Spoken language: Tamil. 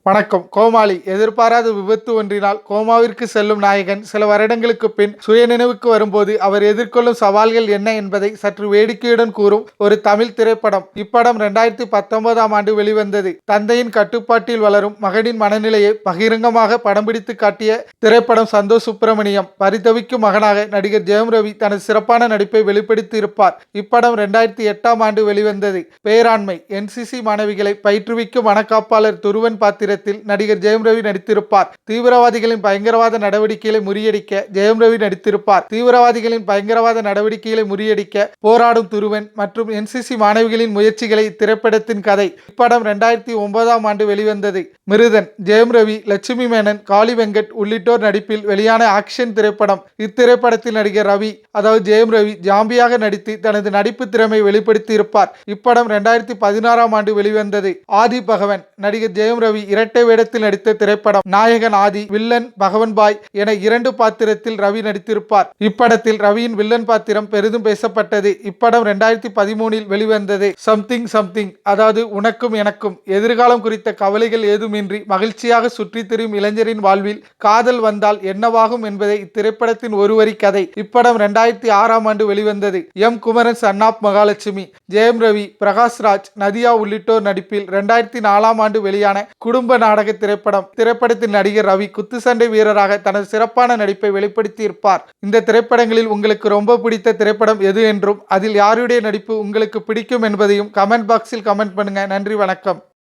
வணக்கம். கோமாளி எதிர்பாராத விபத்து ஒன்றினால் கோமாவிற்கு செல்லும் நாயகன் சில வருடங்களுக்கு பின் சுயநினைவுக்கு வரும்போது அவர் எதிர்கொள்ளும் சவால்கள் என்ன என்பதை சற்று வேடிக்கையுடன் கூறும் ஒரு தமிழ் திரைப்படம். இப்படம் 2019ஆம் ஆண்டு வெளிவந்தது. தந்தையின் கட்டுப்பாட்டில் வளரும் மகனின் மனநிலையை பகிரங்கமாக படம் பிடித்து காட்டிய திரைப்படம். சந்தோஷ் சுப்பிரமணியம் பரிதவிக்கும் மகனாக நடிகர் ஜெயம் ரவி தனது சிறப்பான நடிப்பை வெளிப்படுத்தி இருப்பார். இப்படம் 2008ஆம் ஆண்டு வெளிவந்தது. பேராண்மை என்சிசி மாணவிகளை பயிற்றுவிக்கும் மனக்காப்பாளர் துருவன் பாத்திர நடிகர் ஜெயம் ரவி நடித்திருப்பார். தீவிரவாதிகளின் பயங்கரவாத நடவடிக்கைகளை முறியடிக்க ஜெயம் ரவி நடித்திருப்பார். தீவிரவாதிகளின் பயங்கரவாத நடவடிக்கைகளை முறியடிக்க போராடும் துருவன் மற்றும் என்சிசி மாணவிகளின் முயற்சிகளை இத்திரைப்படத்தின் கதை. இப்படம் 2009ஆம் ஆண்டு வெளிவந்தது. மிருதன் ஜெயம் ரவி, லட்சுமி மேனன், காளி வெங்கட் உள்ளிட்டோர் நடிப்பில் வெளியான ஆக்ஷன் திரைப்படம். இத்திரைப்படத்தில் நடிகர் ரவி அதாவது ஜெயம் ரவி ஜாம்பியாக நடித்து தனது நடிப்பு திறமை வெளிப்படுத்தி இருப்பார். இப்படம் 2016ஆம் ஆண்டு வெளிவந்தது. ஆதி பகவன் நடிகர் ஜெயம் ரவி இரட்டை வேடத்தில் நடித்த திரைப்படம். நாயகன் ஆதி, வில்லன் பகவன் பாய் என 2 பாத்திரத்தில் ரவி நடித்திருப்பார். இப்படத்தில் ரவியின் வில்லன் பாத்திரம் பெரிதும் பேசப்பட்டது. இப்படம் 2013இல் வெளிவந்தது. சம்திங் சம்திங் அதாவது உனக்கும் எனக்கும் எதிர்காலம் குறித்த கவலைகள் ஏதுமின்றி மகிழ்ச்சியாக சுற்றி திரியும் இளைஞரின் வாழ்வில் காதல் வந்தால் என்னவாகும் என்பதை இத்திரைப்படத்தின் ஒரு வரி கதை. இப்படம் 2006ஆம் ஆண்டு வெளிவந்தது. M Kumaran son of Mahalakshmi, Jayam Ravi, Prakash Raj, Nadhiya உள்ளிட்டோர் நடிப்பில் 2004ஆம் ஆண்டு வெளியான குடும்ப நாடக திரைப்படம். திரைப்படத்தில் நடிகர் ரவி குத்துச்சண்டை வீரராக தனது சிறப்பான நடிப்பை வெளிப்படுத்தி இருப்பார். இந்த திரைப்படங்களில் உங்களுக்கு ரொம்ப பிடித்த திரைப்படம் எது என்றும் அதில் யாருடைய நடிப்பு உங்களுக்கு பிடிக்கும் என்பதையும் கமெண்ட் பாக்ஸில் கமெண்ட் பண்ணுங்க. நன்றி, வணக்கம்.